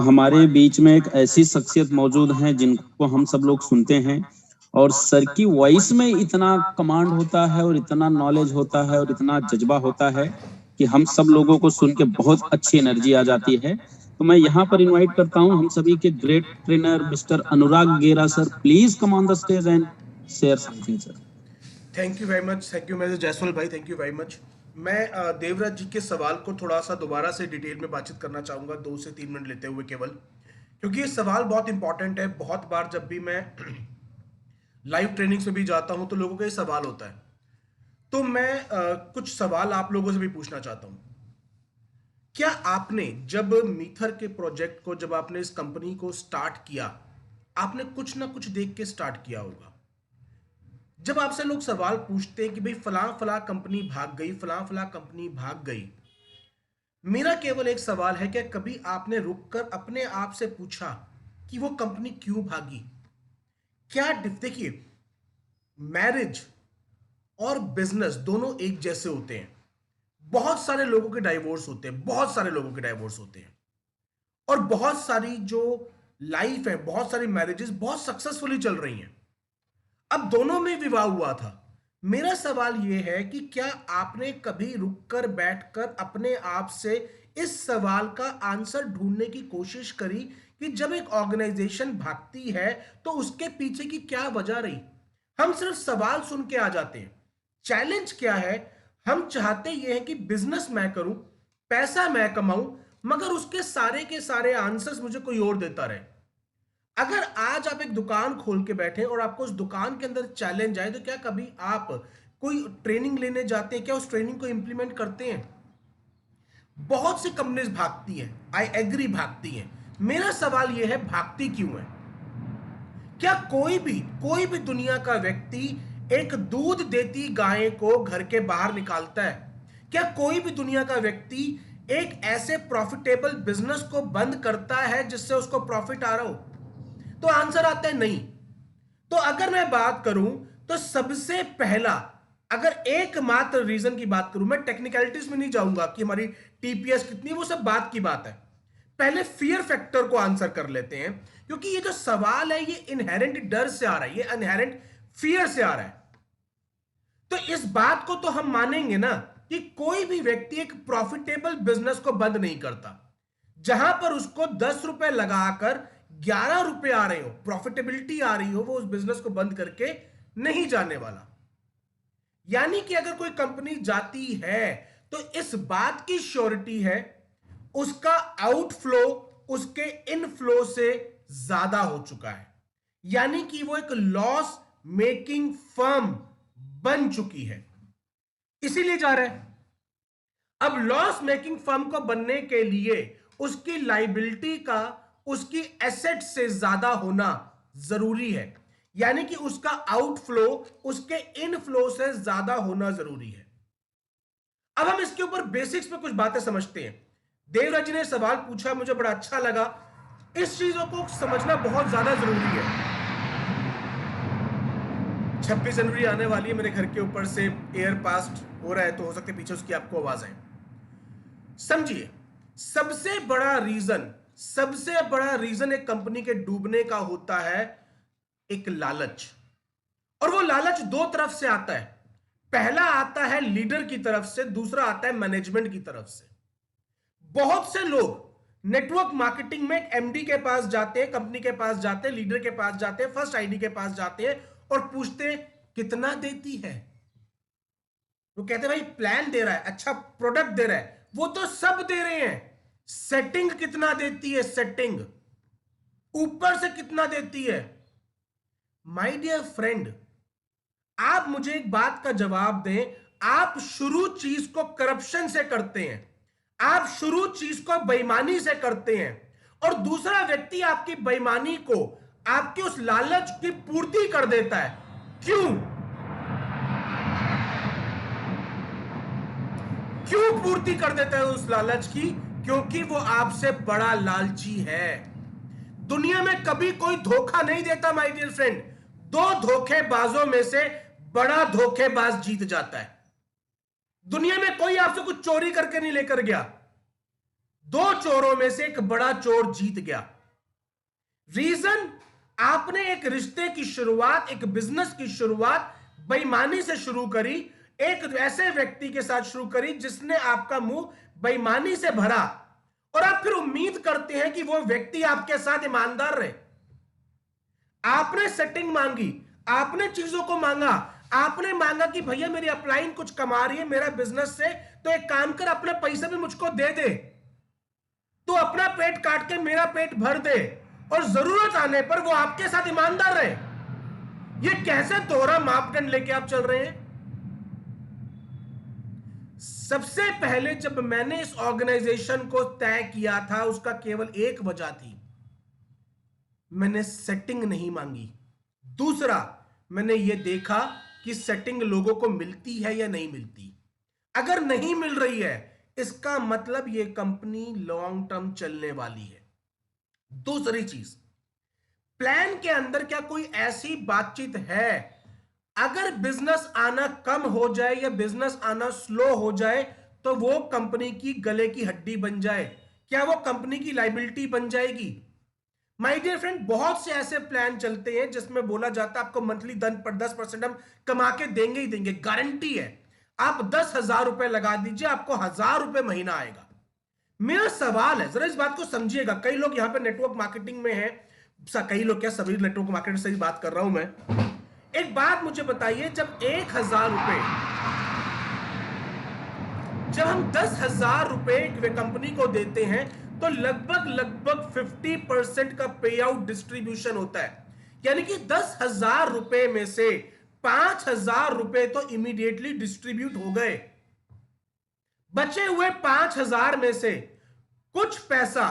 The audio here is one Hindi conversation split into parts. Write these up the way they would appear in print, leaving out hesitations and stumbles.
हमारे बीच में एक ऐसी शख्सियत मौजूद है जिनको हम सब लोग सुनते हैं, और सर की वॉइस में इतना कमांड होता है और इतना नॉलेज होता है और इतना जज्बा होता है कि हम सब लोगों को सुन के बहुत अच्छी एनर्जी आ जाती है। तो मैं यहाँ पर इनवाइट करता हूँ हम सभी के great trainer mister Anurag Gera sir, please come on the stage and share something sir. Thank you very much, thank you major Jaiswal भाई, थैंक यू वेरी मच। मैं देवराज जी के सवाल को थोड़ा सा दोबारा से डिटेल में बातचीत करना चाहूँगा, 2 से 3 मिनट लेते हुए केवल, क्योंकि ये सवाल बहुत इंपॉर्टेंट है। बहुत बार जब भी मैं लाइव ट्रेनिंग्स में भी जाता हूँ तो लोगों का ये सवाल होता है, तो मैं कुछ सवाल आप लोगों से भी पूछना चाहता हूँ। क्या आपने जब मीथर के प्रोजेक्ट को, जब आपने इस कंपनी को स्टार्ट किया, आपने कुछ ना कुछ देख के स्टार्ट किया होगा। जब आपसे लोग सवाल पूछते हैं कि भाई फलां फलां कंपनी भाग गई, फलां फलां कंपनी भाग गई, मेरा केवल एक सवाल है, क्या कभी आपने रुककर अपने आप से पूछा कि वो कंपनी क्यों भागी? क्या देखिए, मैरिज और बिजनेस दोनों एक जैसे होते हैं। बहुत सारे लोगों के डाइवोर्स होते हैं, बहुत सारे लोगों के डाइवोर्स होते हैं, और बहुत सारी जो लाइफ है, बहुत सारी मैरिजेस बहुत सक्सेसफुली चल रही हैं। अब दोनों में विवाह हुआ था। मेरा सवाल यह है कि क्या आपने कभी रुककर बैठकर अपने आप से इस सवाल का आंसर ढूंढने की कोशिश करी कि जब एक ऑर्गेनाइजेशन भागती है तो उसके पीछे की क्या वजह रही? हम सिर्फ सवाल सुन के आ जाते हैं। चैलेंज क्या है? हम चाहते ये हैं कि बिजनेस मैं करूं, पैसा मैं कमाऊं, मगर उसके सारे के सारे आंसर्स मुझे कोई और देता रहे। अगर आज आप एक दुकान खोल के बैठे और आपको उस दुकान के अंदर चैलेंज आए, तो क्या कभी आप कोई ट्रेनिंग लेने जाते हैं? क्या उस ट्रेनिंग को इंप्लीमेंट करते हैं? बहुत सी कंपनीज भागती हैं, आई एग्री भागती हैं। मेरा सवाल यह है, भागती क्यों है? क्या कोई भी दुनिया का व्यक्ति एक दूध देती गाय को घर के बाहर निकालता है? क्या कोई भी दुनिया का व्यक्ति एक ऐसे प्रॉफिटेबल बिजनेस को बंद करता है जिससे उसको प्रॉफिट आ रहा हो? तो आंसर आता है नहीं। तो अगर मैं बात करूं तो सबसे पहला, अगर एकमात्र रीजन की बात करूं, मैं टेक्निकलिटीज में नहीं जाऊंगा कि हमारी टीपीएस कितनी, वो सब बात की बात है। पहले फियर फैक्टर को आंसर कर लेते हैं, क्योंकि ये जो सवाल है ये इनहेरेंट डर से आ रहा है, ये इनहेरेंट फियर से आ रहा है। तो इस बात को तो हम मानेंगे ना कि कोई भी व्यक्ति एक प्रॉफिटेबल बिजनेस को बंद नहीं करता। जहां पर उसको 10 रुपए लगाकर 11 रुपए आ रहे हो, प्रॉफिटेबिलिटी आ रही हो, वो उस बिजनेस को बंद करके नहीं जाने वाला। यानी कि अगर कोई कंपनी जाती है तो इस बात की श्योरिटी है उसका आउटफ्लो उसके इनफ्लो से ज्यादा हो चुका है, यानी कि वो एक लॉस मेकिंग फर्म बन चुकी है, इसीलिए जा रहा है। अब लॉस मेकिंग फर्म को बनने के लिए उसकी लाइबिलिटी का उसकी एसेट से ज्यादा होना जरूरी है, यानी कि उसका आउटफ्लो उसके इनफ्लो से ज्यादा होना जरूरी है। अब हम इसके ऊपर बेसिक्स पे कुछ बातें समझते हैं। देवराज जी ने सवाल पूछा, मुझे बड़ा अच्छा लगा। इस चीजों को समझना बहुत ज्यादा जरूरी है। 26 जनवरी आने वाली है, मेरे घर के ऊपर से एयर पास्ट हो रहा है, तो हो सकता है पीछे उसकी आपको आवाज आए। समझिए, सबसे बड़ा रीजन एक कंपनी के डूबने का होता है एक लालच। और वो लालच दो तरफ से आता है। पहला आता है लीडर की तरफ से, दूसरा आता है मैनेजमेंट की तरफ से। बहुत से लोग नेटवर्क मार्केटिंग में एमडी के पास जाते हैं, कंपनी के पास जाते हैं, लीडर के पास जाते हैं, फर्स्ट आईडी के पास जाते हैं और पूछते हैं कितना देती है। वो कहते हैं भाई प्लान दे रहा है, अच्छा प्रोडक्ट दे रहा है, वो तो सब दे रहे हैं, सेटिंग कितना देती है, सेटिंग ऊपर से कितना देती है। माय डियर फ्रेंड, आप मुझे एक बात का जवाब दें, आप शुरू चीज को करप्शन से करते हैं, आप शुरू चीज को बेईमानी से करते हैं, और दूसरा व्यक्ति आपकी बेईमानी को, आपके उस लालच की पूर्ति कर देता है। क्यों पूर्ति कर देता है उस लालच की? क्योंकि वो आपसे बड़ा लालची है। दुनिया में कभी कोई धोखा नहीं देता माय डियर फ्रेंड, दो धोखेबाजों में से बड़ा धोखेबाज जीत जाता है। दुनिया में कोई आपसे कुछ चोरी करके नहीं लेकर गया, दो चोरों में से एक बड़ा चोर जीत गया। रीजन, आपने एक रिश्ते की शुरुआत, एक बिजनेस की शुरुआत बेईमानी से शुरू करी, एक ऐसे व्यक्ति के साथ शुरू करी जिसने आपका मुंह बेईमानी से भरा, और आप फिर उम्मीद करते हैं कि वो व्यक्ति आपके साथ ईमानदार रहे। आपने सेटिंग मांगी, आपने चीजों को मांगा, आपने मांगा कि भैया मेरी अपलाइन कुछ कमा रही है मेरा बिजनेस से, तो एक काम कर अपने पैसे भी मुझको दे दे, तो अपना पेट काट के मेरा पेट भर दे, और जरूरत आने पर वो आपके साथ ईमानदार रहे। ये कैसे दोहरा मापदंड लेके आप चल रहे हैं? सबसे पहले जब मैंने इस ऑर्गेनाइजेशन को तय किया था, उसका केवल एक वजह थी, मैंने सेटिंग नहीं मांगी। दूसरा, मैंने यह देखा कि सेटिंग लोगों को मिलती है या नहीं मिलती। अगर नहीं मिल रही है, इसका मतलब यह कंपनी लॉन्ग टर्म चलने वाली है। दूसरी चीज, प्लान के अंदर क्या कोई ऐसी बातचीत है, अगर बिजनेस आना कम हो जाए या बिजनेस आना स्लो हो जाए तो वो कंपनी की गले की हड्डी बन जाए, क्या वो कंपनी की लाइबिलिटी बन जाएगी? माय डियर फ्रेंड, बहुत से ऐसे प्लान चलते हैं जिसमें बोला जाता है आपको मंथली 10% हम कमा के देंगे ही देंगे, गारंटी है। आप 10,000 रुपए लगा दीजिए, आपको 1,000 रुपए महीना आएगा। मेरा सवाल है, जरा इस बात को समझिएगा। कई लोग यहां पे नेटवर्क मार्केटिंग में हैं, कई लोग, क्या सभी नेटवर्क मार्केटिंग से ही बात कर रहा हूं मैं। एक बात मुझे बताइए, जब 1,000 रुपए, जब हम 10,000 रुपए कंपनी को देते हैं तो लगभग 50% का पे आउट डिस्ट्रीब्यूशन होता है। यानी कि 10,000 रुपए में से 5,000 रुपए तो इमीडिएटली डिस्ट्रीब्यूट हो गए। बचे हुए 5,000 में से कुछ पैसा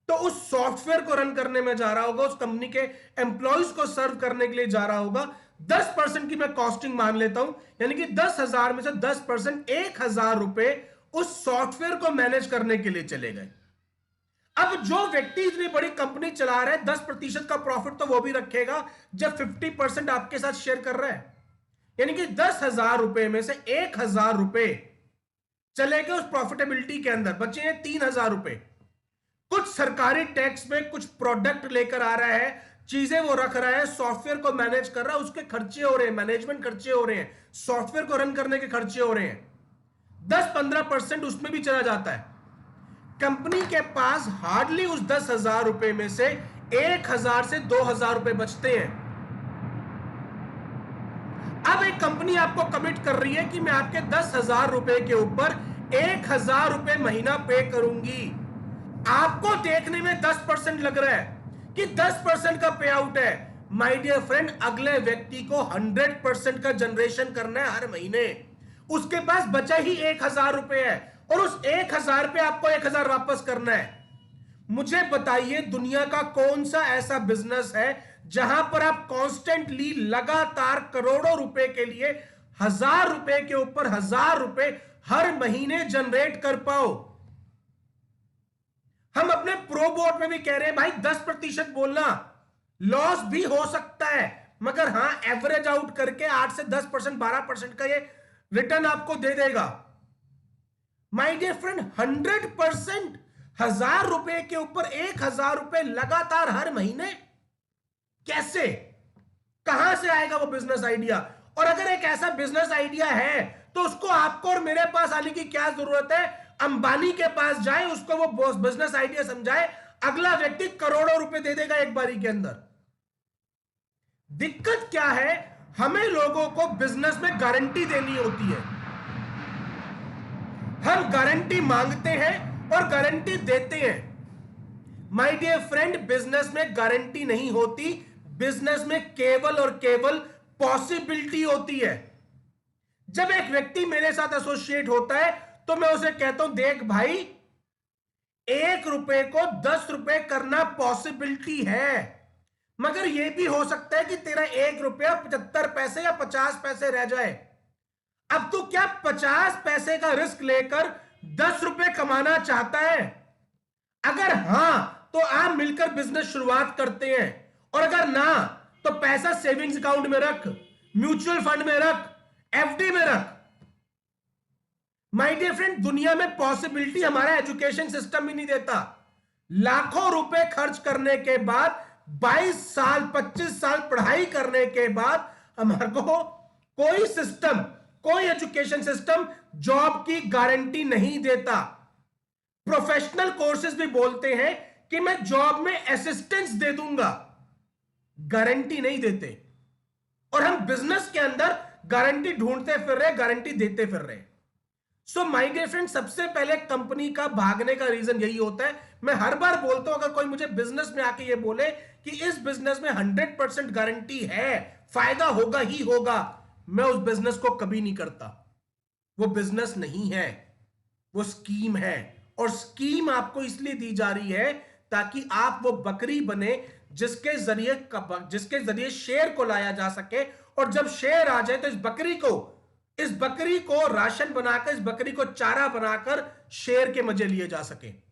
तो उस सॉफ्टवेयर को रन करने में जा रहा होगा, उस कंपनी के एम्प्लॉयज को सर्व करने के लिए जा रहा होगा। 10% की मैं कॉस्टिंग मान लेता हूं, यानी कि 10,000 में से 10%, 1,000 रुपए उस सॉफ्टवेयर को मैनेज करने के लिए चले गए। अब जो व्यक्ति इतनी बड़ी कंपनी चला रहा है, 10% का प्रॉफिट तो वो भी रखेगा जब 50% आपके साथ शेयर कर रहा है। यानी कि 10,000 रुपए में से 1,000 रुपए चले गए उस प्रॉफिटेबिलिटी के अंदर, बचे हैं 3,000 रुपए। कुछ सरकारी टैक्स में कुछ प्रोडक्ट लेकर आ रहा है, चीजें वो रख रहा है, सॉफ्टवेयर को मैनेज कर रहा है, उसके खर्चे हो रहे हैं, मैनेजमेंट खर्चे हो रहे हैं, सॉफ्टवेयर को रन करने के खर्चे हो रहे हैं। 10-15% उसमें भी चला जाता है। कंपनी के पास हार्डली उस 10,000 रुपए में से 1,000 से 2,000 रुपए बचते हैं। अब एक कंपनी आपको कमिट कर रही है कि मैं आपके 10,000 रुपए के ऊपर 1,000 रुपए महीना पे करूंगी। आपको देखने में 10% लग रहा है कि 10% का पे आउट है। माय डियर फ्रेंड, अगले व्यक्ति को 100% का जनरेशन करना है हर महीने। उसके पास बचा ही 1,000 रुपए है, और उस 1,000 पे आपको 1,000 वापस करना है। मुझे बताइए, दुनिया का कौन सा ऐसा बिजनेस है जहां पर आप कॉन्स्टेंटली लगातार करोड़ों रुपए के लिए 1,000 रुपए के ऊपर 1,000 रुपए हर महीने जनरेट कर पाओ? हम अपने प्रो बोर्ड में भी कह रहे हैं भाई 10% बोलना, लॉस भी हो सकता है, मगर हां एवरेज आउट करके 8 से 10%, 12% का ये रिटर्न आपको दे देगा। माय डियर फ्रेंड, 100%, 1,000 रुपए के ऊपर 1,000 रुपए लगातार हर महीने, कैसे, कहां से आएगा वो बिजनेस आइडिया? और अगर एक ऐसा बिजनेस आइडिया है तो उसको आपको और मेरे पास आने की क्या जरूरत है? अंबानी के पास जाए, उसको वो बिजनेस आइडिया समझाए, अगला व्यक्ति करोड़ों रुपए दे देगा एक बारी के अंदर। दिक्कत क्या है, हमें लोगों को बिजनेस में गारंटी देनी होती है। हम गारंटी मांगते हैं और गारंटी देते हैं। माय डियर फ्रेंड, बिजनेस में गारंटी नहीं होती, बिजनेस में केवल और केवल पॉसिबिलिटी होती है। जब एक व्यक्ति मेरे साथ एसोसिएट होता है तो मैं उसे कहता हूं, देख भाई, 1 रुपए को 10 रुपए करना पॉसिबिलिटी है, मगर यह भी हो सकता है कि तेरा 1 रुपया 75 पैसे या 50 पैसे रह जाए। अब तू क्या 50 पैसे का रिस्क लेकर 10 रुपए कमाना चाहता है? अगर हां तो आप मिलकर बिजनेस शुरुआत करते हैं, और अगर ना तो पैसा सेविंग्स अकाउंट में रख, म्यूचुअल फंड में रख, एफडी में रख। माय डियर फ्रेंड, दुनिया में पॉसिबिलिटी हमारा एजुकेशन सिस्टम भी नहीं देता। लाखों रुपए खर्च करने के बाद 22 साल 25 साल पढ़ाई करने के बाद हमारे को कोई सिस्टम, कोई एजुकेशन सिस्टम जॉब की गारंटी नहीं देता। प्रोफेशनल कोर्सेज भी बोलते हैं कि मैं जॉब में असिस्टेंस दे दूंगा, गारंटी नहीं देते। और हम बिजनेस के अंदर गारंटी ढूंढते फिर रहे, गारंटी देते फिर रहे। सो माय डियर फ्रेंड, सबसे पहले कंपनी का भागने का रीजन यही होता है। मैं हर बार बोलता हूं, अगर कोई मुझे बिजनेस में आके ये बोले कि इस बिजनेस में 100% गारंटी है, फायदा होगा ही होगा, मैं उस बिजनेस को कभी नहीं करता। वो बिजनेस नहीं है, वो स्कीम है। और स्कीम आपको इसलिए दी जा रही है ताकि आप वो बकरी बने जिसके जरिए शेर को लाया जा सके। और जब शेर आ जाए तो इस बकरी को राशन बनाकर, इस बकरी को चारा बनाकर शेर के मजे लिए जा सके।